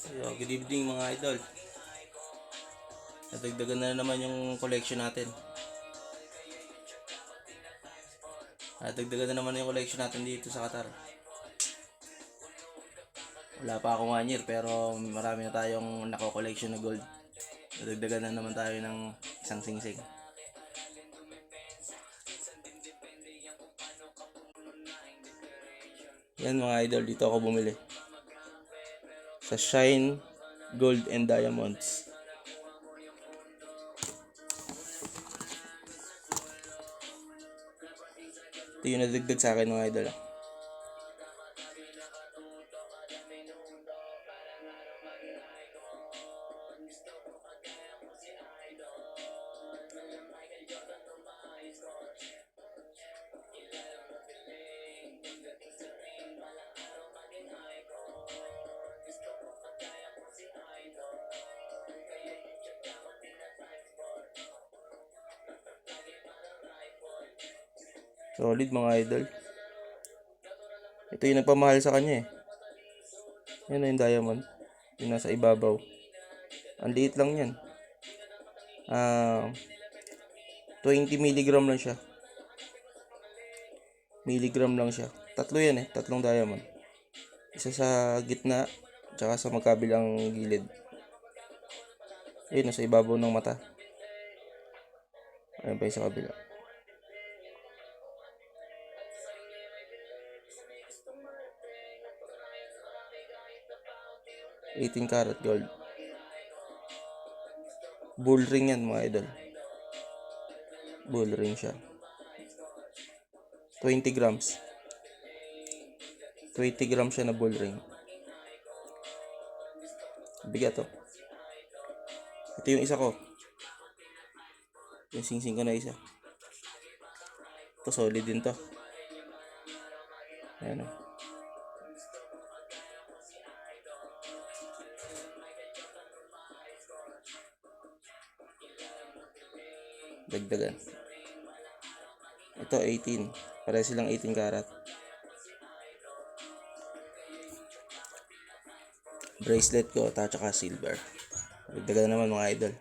Yo, good evening mga idol. Nadagdagan na naman yung collection natin. Nadagdagan na naman yung collection natin dito sa Qatar. Wala pa ako 1 year pero marami na tayong nako-collection na gold. Nadagdagan na naman tayo ng isang singsing. Yan mga idol, dito ako bumili. Sa Shine Gold and Diamonds. Ito yung nadagdag sa akin mga idol. Solid mga idol. Ito yung nagpamahal sa kanya eh. Yan na yung diamond. Yung nasa ibabaw. Ang liit lang yan. 20 milligram lang siya. Milligram lang siya. Tatlo yan eh. Tatlong diamond. Isa sa gitna. Tsaka sa magkabilang gilid. Ayun, nasa ibabaw ng mata. Ayun pa yung sa kabila. 18 karat gold. Bull ring yan mga idol. Bull ring siya. 20 grams. 20 grams siya na bull ring. Bigat to. Ito yung isa ko. Yung singsing ko na isa. Ito solid din to. Ayan o. Dagdagan. Ito 18. Pare silang 18 karat. Bracelet ko at saka silver. Dagdagan naman mga idol.